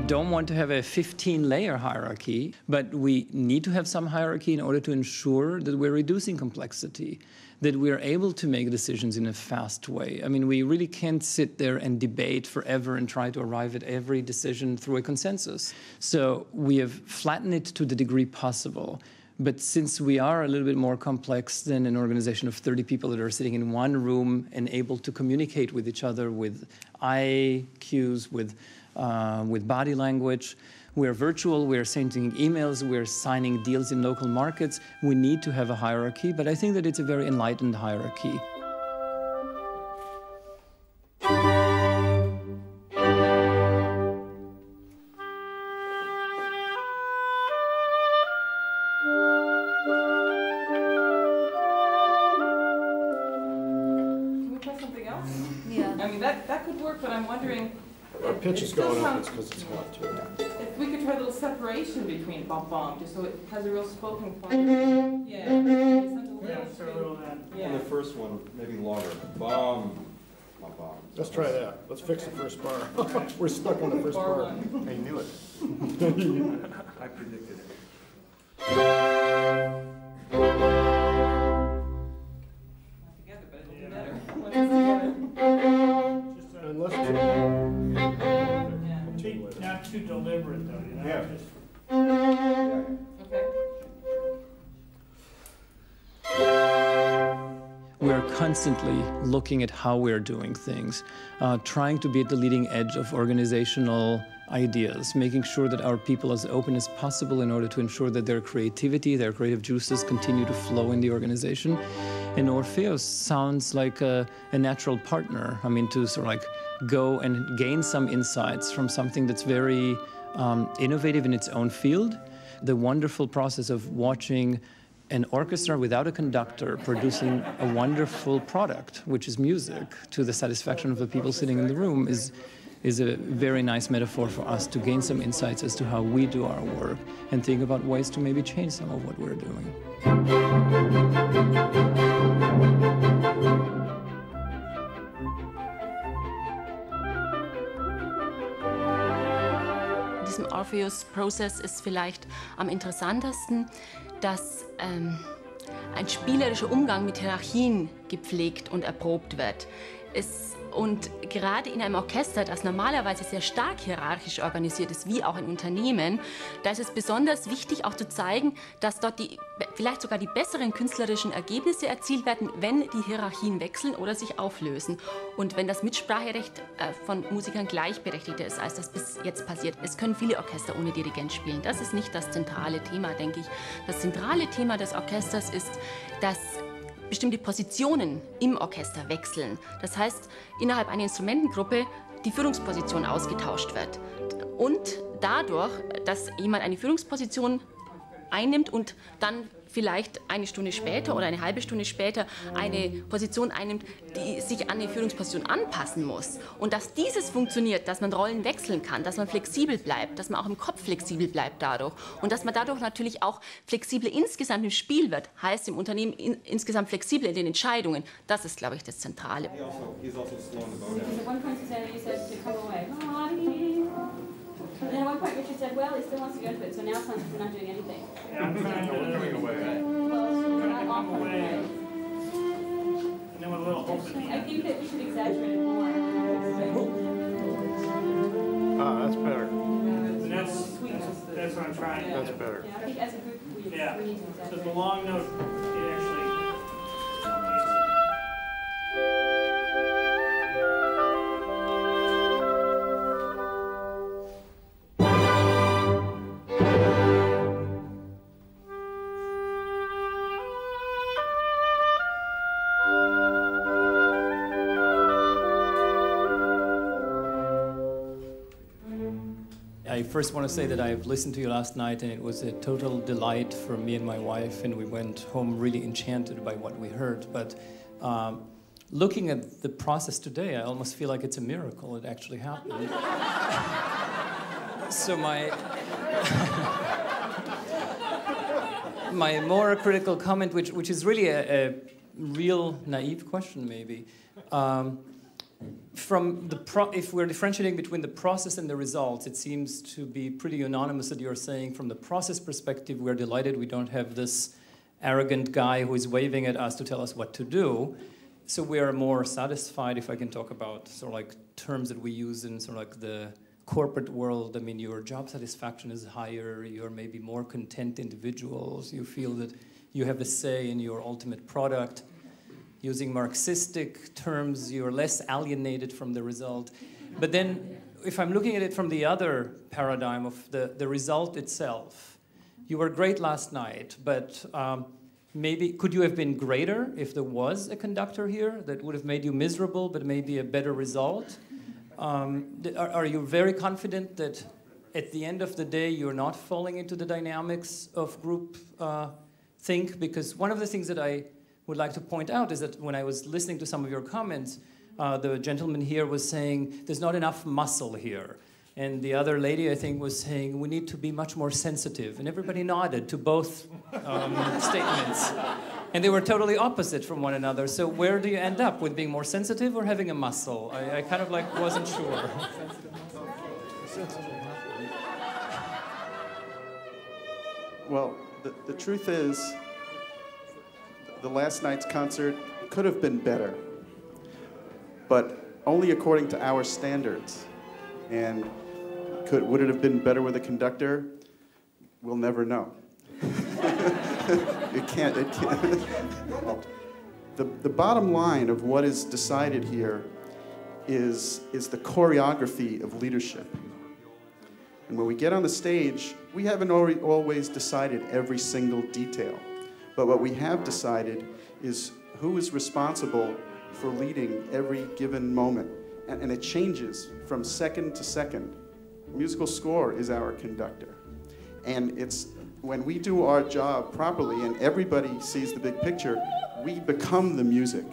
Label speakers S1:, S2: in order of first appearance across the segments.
S1: don't want to have a 15-layer hierarchy, but we need to have some hierarchy in order to ensure that we're reducing complexity, that we're able to make decisions in a fast way. I mean, we really can't sit there and debate forever and try to arrive at every decision through a consensus. So we have flattened it to the degree possible. But since we are a little bit more complex than an organization of 30 people that are sitting in one room and able to communicate with each other with eye cues, with body language, we're virtual, we're sending emails, we're signing deals in local markets. We need to have a hierarchy, but I think that it's a very enlightened hierarchy.
S2: Our pitch is going up, it's because it's hot too.
S3: If we could try a little separation between bum-bum, just so it has a real spoken quality. Yeah.
S4: And the first one, maybe longer. Bum, bum.
S2: Let's try that. Let's fix the first bar. We're stuck on the first bar.
S4: I knew it. I predicted it.
S3: Not together, but it'll be better. When it's together.
S2: Unless
S5: not too deliberate, though, you know?
S4: Yeah.
S5: Just...
S3: Okay.
S1: We're constantly looking at how we're doing things, trying to be at the leading edge of organizational ideas, making sure that our people are as open as possible in order to ensure that their creativity, their creative juices continue to flow in the organization. And Orpheus sounds like a natural partner. I mean, to sort of like go and gain some insights from something that's very innovative in its own field. The wonderful process of watching an orchestra without a conductor producing a wonderful product, which is music, to the satisfaction of the people sitting in the room is a very nice metaphor for us to gain some insights as to how we do our work and think about ways to maybe change some of what we're doing.
S6: In diesem Orpheus-Prozess ist vielleicht am interessantesten, dass ein spielerischer Umgang mit Hierarchien gepflegt und erprobt wird. Und gerade in einem Orchester, das normalerweise sehr stark hierarchisch organisiert ist, wie auch ein Unternehmen, da ist es besonders wichtig, auch zu zeigen, dass dort vielleicht sogar die besseren künstlerischen Ergebnisse erzielt werden, wenn die Hierarchien wechseln oder sich auflösen. Und wenn das Mitspracherecht von Musikern gleichberechtigter ist, als das bis jetzt passiert. Es können viele Orchester ohne Dirigent spielen. Das ist nicht das zentrale Thema, denke ich. Das zentrale Thema des Orchesters ist, dass bestimmte Positionen im Orchester wechseln. Das heißt, innerhalb einer Instrumentengruppe die Führungsposition ausgetauscht wird. Und dadurch, dass jemand eine Führungsposition einnimmt und dann vielleicht eine Stunde später oder eine halbe Stunde später eine Position einnimmt, die sich an die Führungsposition anpassen muss. Und dass dieses funktioniert, dass man Rollen wechseln kann, dass man flexibel bleibt, dass man auch im Kopf flexibel bleibt dadurch. Und dass man dadurch natürlich auch flexibel insgesamt im Spiel wird, heißt im Unternehmen insgesamt flexibel in den Entscheidungen. Das ist, glaube ich, das Zentrale.
S7: And then at one point Richard said, well, he still wants to go to it, so now it's time for not doing anything.
S5: Yeah, I'm trying to
S4: going away.
S7: Well, not often away.
S5: And then with a little hope at the
S7: I
S5: end.
S7: think that we should exaggerate it more.
S2: Ah, that's better.
S5: And that's what I'm trying.
S2: That's better.
S7: Yeah, I think as a group we need to exaggerate.
S5: So the long note, it actually...
S1: I first want to say that I've listened to you last night, and it was a total delight for me and my wife, and we went home really enchanted by what we heard. But looking at the process today, I almost feel like it's a miracle. It actually happened. So my more critical comment, which is really a real naive question maybe, if we're differentiating between the process and the results, it seems to be pretty unanimous that you're saying from the process perspective, we're delighted we don't have this arrogant guy who is waving at us to tell us what to do. So we are more satisfied, if I can talk about sort of like terms that we use in sort of like the corporate world. I mean, your job satisfaction is higher, you're maybe more content individuals, you feel that you have a say in your ultimate product. Using Marxistic terms, you're less alienated from the result. But then, if I'm looking at it from the other paradigm of the result itself, you were great last night, but maybe could you have been greater if there was a conductor here that would have made you miserable, but maybe a better result? Are you very confident that at the end of the day, you're not falling into the dynamics of group think? Because one of the things that I would like to point out is that when I was listening to some of your comments, the gentleman here was saying there's not enough muscle here. And the other lady, I think, was saying we need to be much more sensitive. And everybody nodded to both statements. And they were totally opposite from one another. So where do you end up, with being more sensitive or having a muscle? I kind of like wasn't sure.
S8: Well, the truth is, the last night's concert could have been better, but only according to our standards. And would it have been better with a conductor? We'll never know. It can't. The bottom line of what is decided here is the choreography of leadership. And when we get on the stage, we haven't always decided every single detail. But what we have decided is who is responsible for leading every given moment. And it changes from second to second. Musical score is our conductor. And it's when we do our job properly and everybody sees the big picture, we become the music.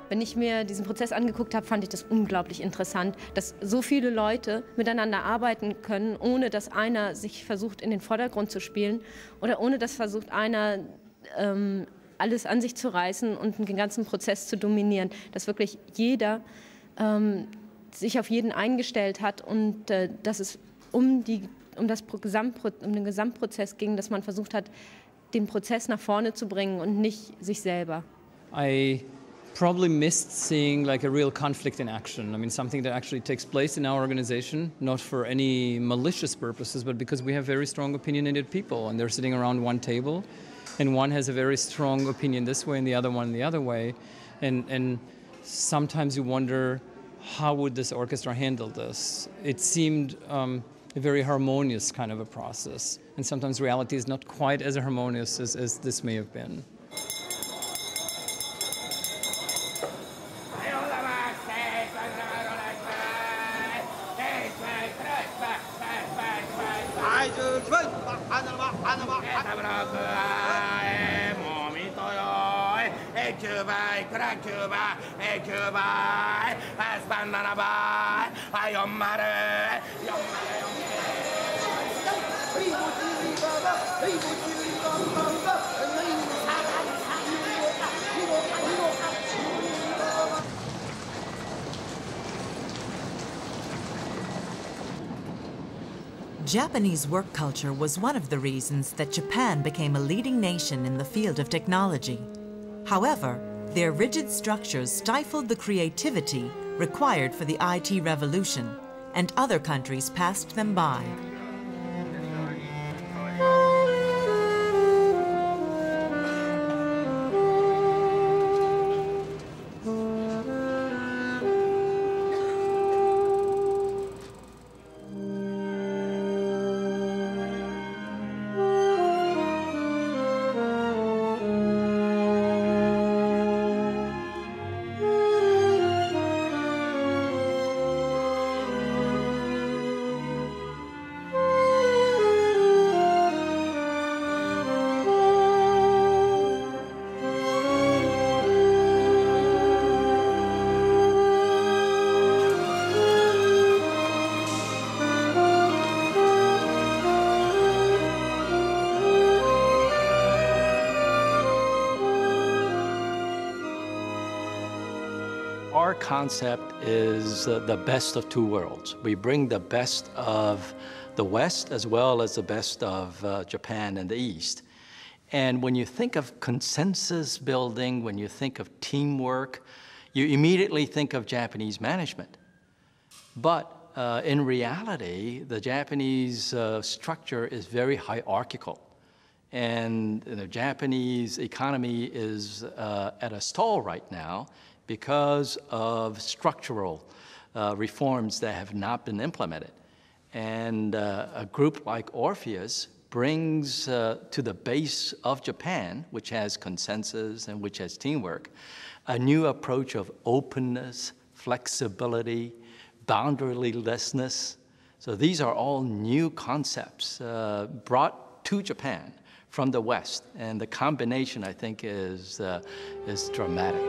S9: Wenn ich mir diesen Prozess angeguckt habe, fand ich das unglaublich interessant, dass so viele Leute miteinander arbeiten können, ohne dass einer sich versucht, in den Vordergrund zu spielen oder ohne dass versucht, einer alles an sich zu reißen und den ganzen Prozess zu dominieren. Dass wirklich jeder sich auf jeden eingestellt hat und dass es um den Gesamtprozess ging, dass man versucht hat, den Prozess nach vorne zu bringen und nicht sich selber.
S1: I probably missed seeing like a real conflict in action. I mean, something that actually takes place in our organization, not for any malicious purposes, but because we have very strong opinionated people and they're sitting around one table and one has a very strong opinion this way and the other one the other way. And sometimes you wonder, how would this orchestra handle this? It seemed a very harmonious kind of a process. And sometimes reality is not quite as harmonious as this may have been.
S10: Japanese work culture was one of the reasons that Japan became a leading nation in the field of technology. However, their rigid structures stifled the creativity required for the IT revolution, and other countries passed them by.
S11: Our concept is the best of two worlds. We bring the best of the West as well as the best of Japan and the East. And when you think of consensus building, when you think of teamwork, you immediately think of Japanese management. But in reality, the Japanese structure is very hierarchical. And the Japanese economy is at a stall right now because of structural reforms that have not been implemented. And a group like Orpheus brings to the base of Japan, which has consensus and which has teamwork, a new approach of openness, flexibility, boundarylessness. So these are all new concepts brought to Japan from the West, and the combination, I think, is dramatic.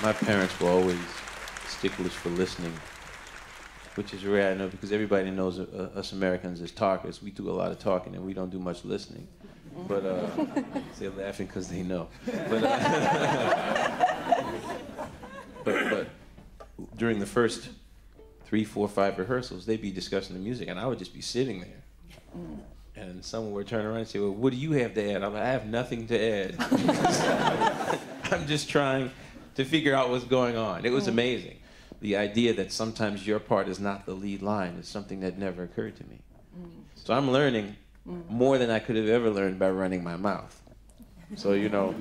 S12: My parents were always sticklers for listening, which is rare, I know, because everybody knows us Americans as talkers. We do a lot of talking and we don't do much listening. But they're laughing because they know. But during the first 3, 4, 5 rehearsals, they'd be discussing the music, and I would just be sitting there. And someone would turn around and say, well, what do you have to add? I'm like, I have nothing to add. I'm just trying to figure out what's going on. It was amazing. The idea that sometimes your part is not the lead line is something that never occurred to me. So I'm learning more than I could have ever learned by running my mouth. So, you know,